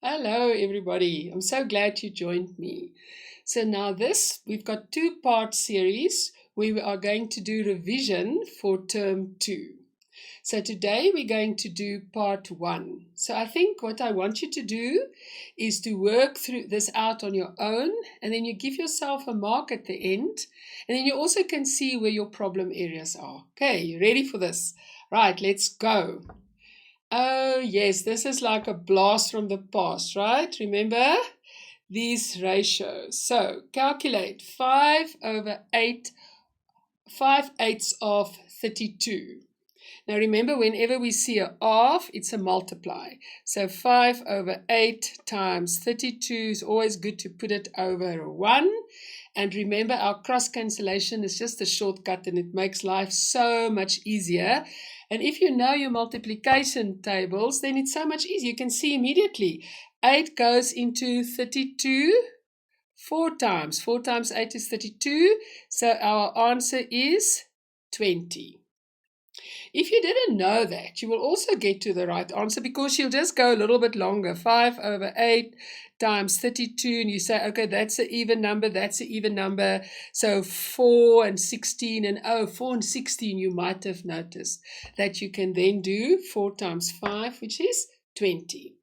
Hello, everybody. I'm so glad you joined me. So now we've got two-part series where we are going to do revision for term 2. So today we're going to do part 1. So I think what I want you to do is to work through this out on your own, and then you give yourself a mark at the end, and then you also can see where your problem areas are. Okay, you ready for this? Right, let's go. Oh, yes, this is like a blast from the past, right? Remember these ratios. So calculate 5 over 8, 5/8 of 32. Now remember, whenever we see a half, it's a multiply. So 5 over 8 times 32 is always good to put it over 1. And remember, our cross cancellation is just a shortcut and it makes life so much easier. And if you know your multiplication tables, then it's so much easier. You can see immediately. 8 goes into 32 4 times. 4 times 8 is 32. So our answer is 20. If you didn't know that, you will also get to the right answer because you'll just go a little bit longer. 5 over 8 times 32, and you say, okay, that's an even number, that's an even number. So 4 and 16, and 4 and 16, you might have noticed that you can then do 4 times 5, which is 20.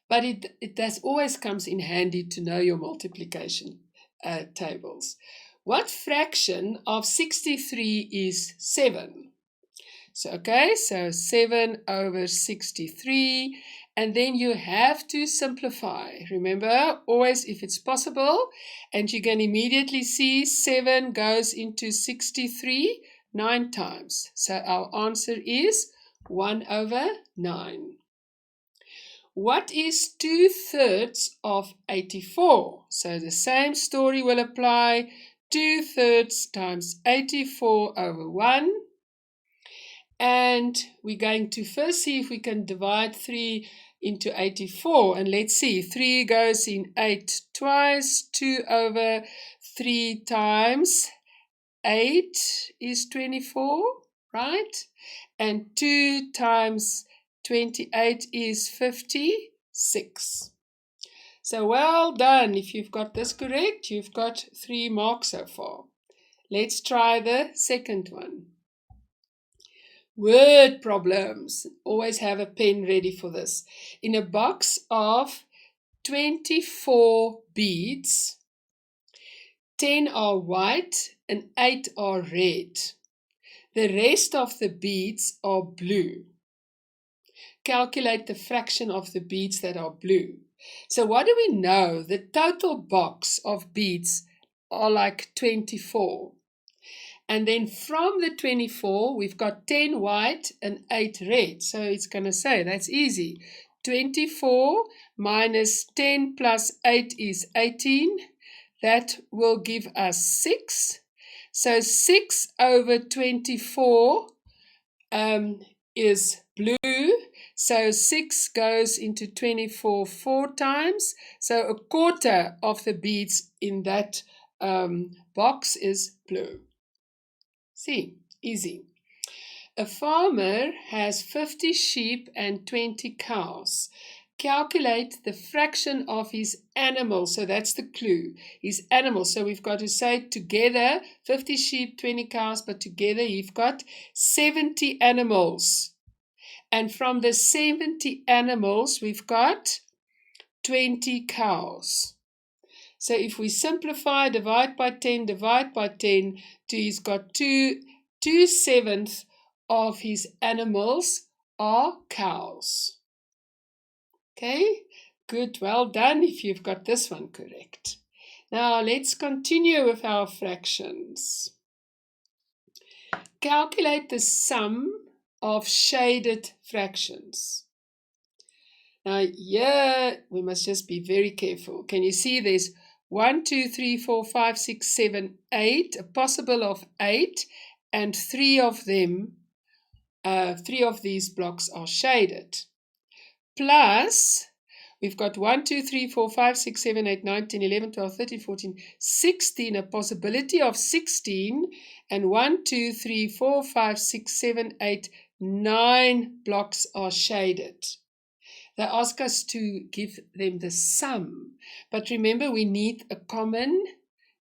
But it does always comes in handy to know your multiplication tables. What fraction of 63 is 7? So 7 over 63, and then you have to simplify. Remember, always if it's possible, and you can immediately see 7 goes into 63 9 times. So our answer is 1 over 9. What is 2/3 of 84? So the same story will apply. 2/3 times 84 over 1. And we're going to first see if we can divide 3 into 84. And let's see, 3 goes in 8 twice. 2 over 3 times 8 is 24, right? And 2 times 28 is 56. So well done. If you've got this correct, you've got 3 marks so far. Let's try the second one. Word problems. Always have a pen ready for this. In a box of 24 beads, 10 are white and 8 are red. The rest of the beads are blue. Calculate the fraction of the beads that are blue. So what do we know? The total box of beads are like 24. And then from the 24, we've got 10 white and 8 red. So it's going to say, that's easy. 24 minus 10 plus 8 is 18. That will give us 6. So 6 over 24 is blue. So 6 goes into 24 4 times. So a quarter of the beads in that box is blue. See, easy. A farmer has 50 sheep and 20 cows. Calculate the fraction of his animals. So that's the clue. His animals. So we've got to say together 50 sheep, 20 cows, but together you've got 70 animals. And from the 70 animals, we've got 20 cows. So if we simplify, divide by 10, he's got 2/7 of his animals are cows. Okay, good, well done if you've got this one correct. Now let's continue with our fractions. Calculate the sum of shaded fractions. Now here we must just be very careful. Can you see there's 1, 2, 3, 4, 5, 6, 7, 8, a possible of 8, and 3 of them, 3 of these blocks are shaded. Plus, we've got 1, 2, 3, 4, 5, 6, 7, 8, 9, 10, 11, 12, 13, 14, 16, a possibility of 16, and 1, 2, 3, 4, 5, 6, 7, 8, 9 blocks are shaded. They ask us to give them the sum. But remember, we need a common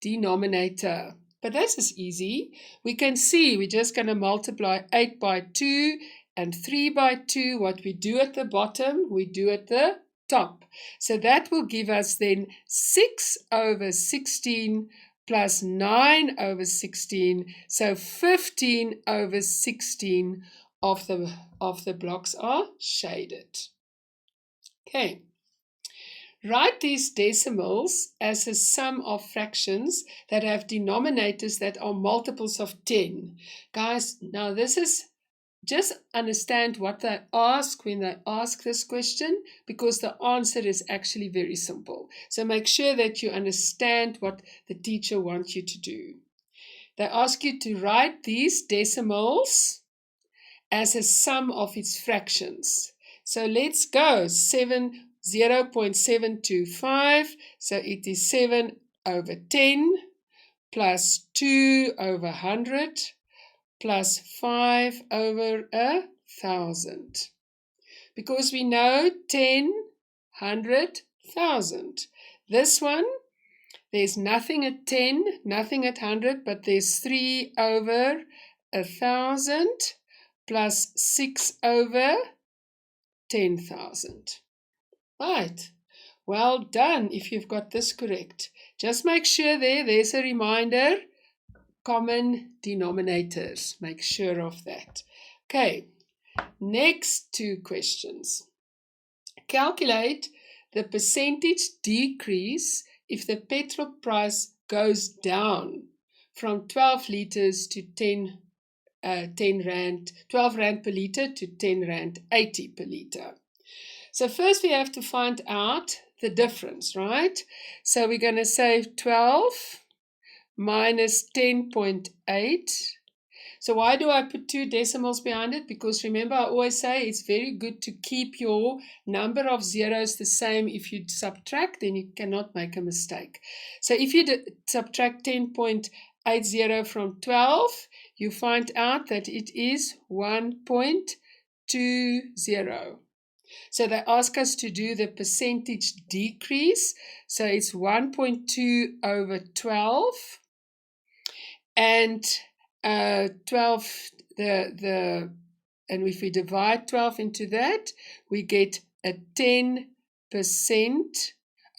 denominator. But that's as easy. We can see we're just going to multiply 8 by 2 and 3 by 2. What we do at the bottom, we do at the top. So that will give us then 6 over 16 plus 9 over 16. So 15 over 16 of the blocks are shaded. Okay. Write these decimals as a sum of fractions that have denominators that are multiples of 10. Guys, now this is, just understand what they ask when they ask this question, because the answer is actually very simple. So make sure that you understand what the teacher wants you to do. They ask you to write these decimals as a sum of its fractions. So let's go. 0.725, so it is 7 over 10 plus 2 over 100 plus 5 over 1,000. Because we know 10, 100, 1,000. This one, there's nothing at 10, nothing at 100, but there's 3 over 1,000 plus 6 over 10,000. Right, well done if you've got this correct. Just make sure there's a reminder, common denominators. Make sure of that. Okay, next 2 questions. Calculate the percentage decrease if the petrol price goes down from 12 liters to 12 rand per liter to 10 rand 80 per liter. So first we have to find out the difference, right? So we're going to say 12 minus 10.8. So why do I put 2 decimals behind it? Because remember, I always say it's very good to keep your number of zeros the same. If you subtract, then you cannot make a mistake. So if you subtract 10.80 from 12, you find out that it is 1.20. So they ask us to do the percentage decrease. So it's 1.2 over 12. And 12, and if we divide 12 into that, we get a 10%.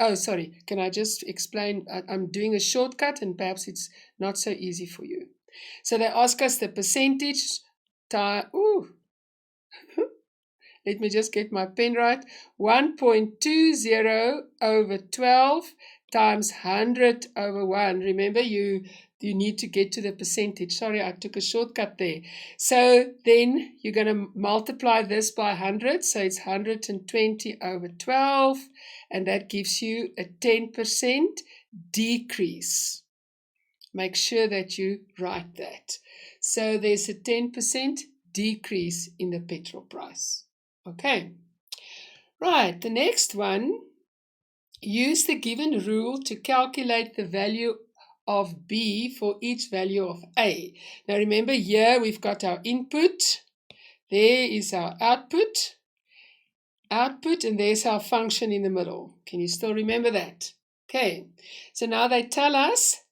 Oh, sorry, can I just explain? I'm doing a shortcut and perhaps it's not so easy for you. So they ask us the percentage time. Let me just get my pen right. 1.20 over 12 times 100 over 1. Remember, you need to get to the percentage. Sorry, I took a shortcut there. So then you're going to multiply this by 100. So it's 120 over 12. And that gives you a 10% decrease. Make sure that you write that. So there's a 10% decrease in the petrol price. Okay, right, the next one, use the given rule to calculate the value of B for each value of A. Now remember, here we've got our input, there is our output, and there's our function in the middle. Can you still remember that? Okay, so now they tell us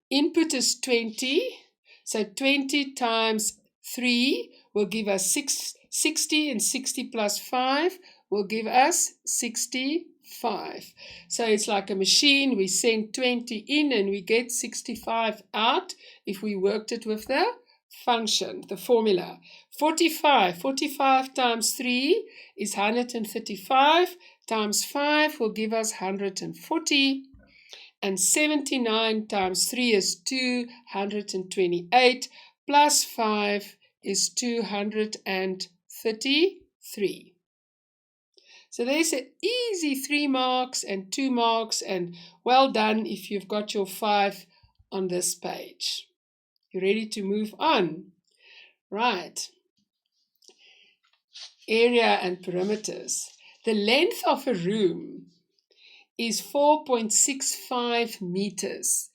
input is 20, so 20 times 3 will give us 60, and 60 plus 5 will give us 65. So it's like a machine. We send 20 in and we get 65 out if we worked it with the function, the formula. 45 times 3 is 135, times 5 will give us 140, and 79 times 3 is 228, plus 5 is 233. So there's an easy 3 marks and 2 marks, and well done if you've got your 5 on this page. You ready to move on? Right. Area and perimeters. The length of a room is 4.65 meters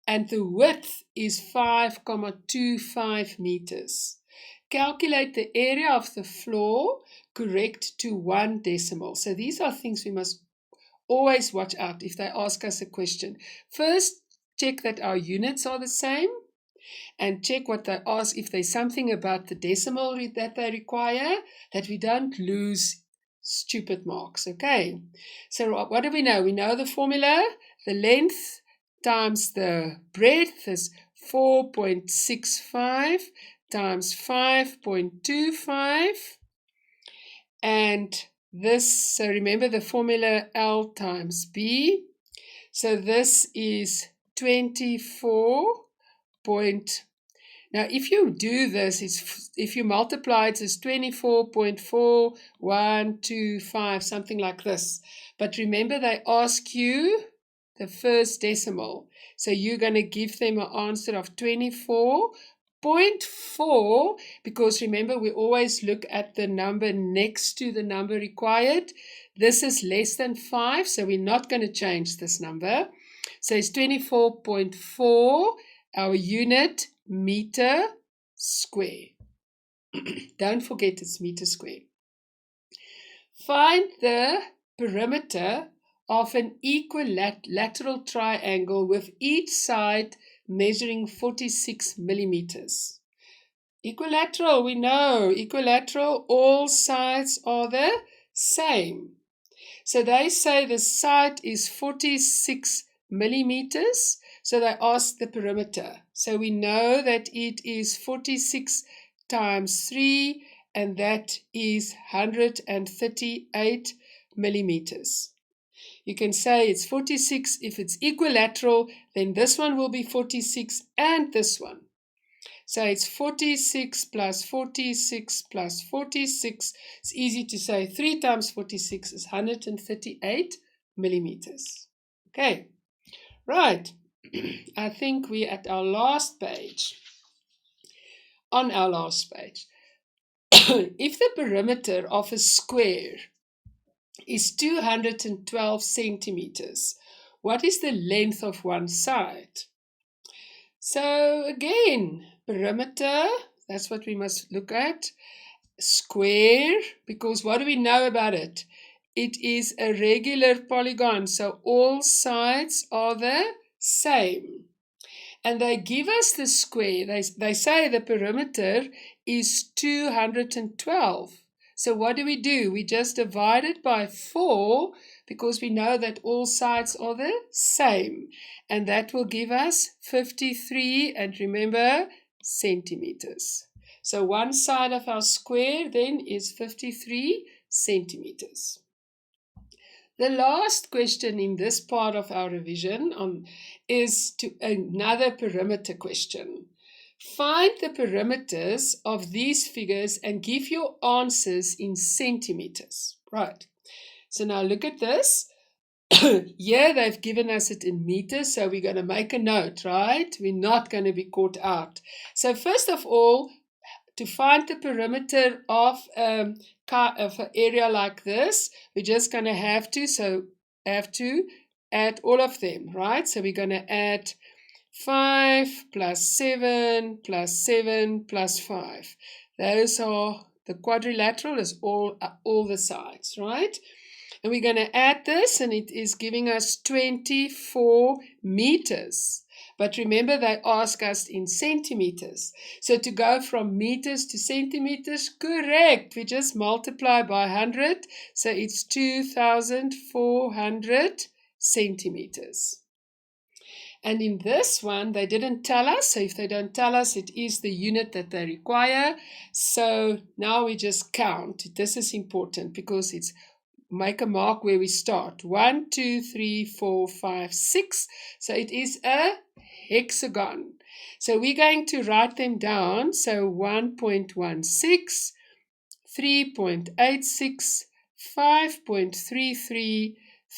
and the width is 5.25 meters. calculate the area of the floor correct to 1 decimal. So these are things we must always watch out if they ask us a question. First, check that our units are the same, and check what they ask. If there's something about the decimal that they require, that we don't lose stupid marks. Okay, so what do we know? We know the formula. The length times the breadth is 4.65 times 5.25, and this, so remember the formula L times B. So this is 24. Now, if you do this, if you multiply it, it's 24.4125, something like this. But remember, they ask you the first decimal. So you're going to give them an answer of 24.4, because remember, we always look at the number next to the number required. This is less than 5, so we're not going to change this number. So it's 24.4. Our unit, meter square. Don't forget it's meter square. Find the perimeter of an equilateral triangle with each side measuring 46 millimeters. Equilateral, we know. Equilateral, all sides are the same. So they say the side is 46 millimeters. So they ask the perimeter. So we know that it is 46 times 3, and that is 138 millimeters. You can say it's 46. If it's equilateral, then this one will be 46 and this one. So it's 46 plus 46 plus 46. It's easy to say 3 times 46 is 138 millimeters. Okay, right. I think we're at our last page. On our last page. If the perimeter of a square is 212 centimeters, what is the length of one side? So again, perimeter, that's what we must look at. Square, because what do we know about it? It is a regular polygon, so all sides are the same. And they give us the square. They say the perimeter is 212. So what do? We just divide it by 4, because we know that all sides are the same. And that will give us 53, and remember, centimeters. So one side of our square then is 53 centimeters. The last question in this part of our revision is another perimeter question. Find the perimeters of these figures and give your answers in centimeters. Right. So now look at this. Here they've given us it in meters, so we're going to make a note, right? We're not going to be caught out. So first of all, to find the perimeter of an area like this, we're just going to have to add all of them, right? So we're going to add 5 plus 7 plus 7 plus 5. Those are the quadrilateral, is all the sides, right? And we're going to add this, and it is giving us 24 meters. But remember, they ask us in centimeters. So to go from meters to centimeters, correct. We just multiply by 100. So it's 2,400 centimeters. And in this one, they didn't tell us. So if they don't tell us, it is the unit that they require. So now we just count. This is important because it's make a mark where we start. 1, 2, 3, 4, 5, 6. So it is a hexagon. So we're going to write them down. So 1.16, 3.86, 5.33,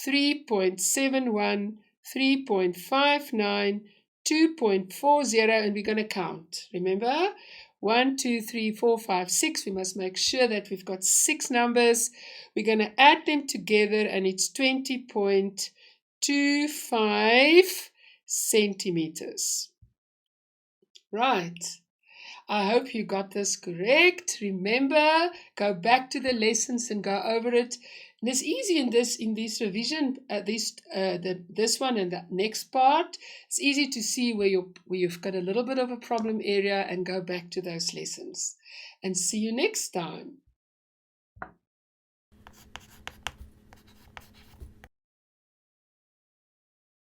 3.71, 3.59, 2.40, and we're going to count. Remember? 1, 2, 3, 4, 5, 6. We must make sure that we've got 6 numbers. We're going to add them together, and it's 20.25 centimeters. Right. I hope you got this correct. Remember, go back to the lessons and go over it. And it's easy in this revision, this one and the next part. It's easy to see where you've got a little bit of a problem area and go back to those lessons. And see you next time.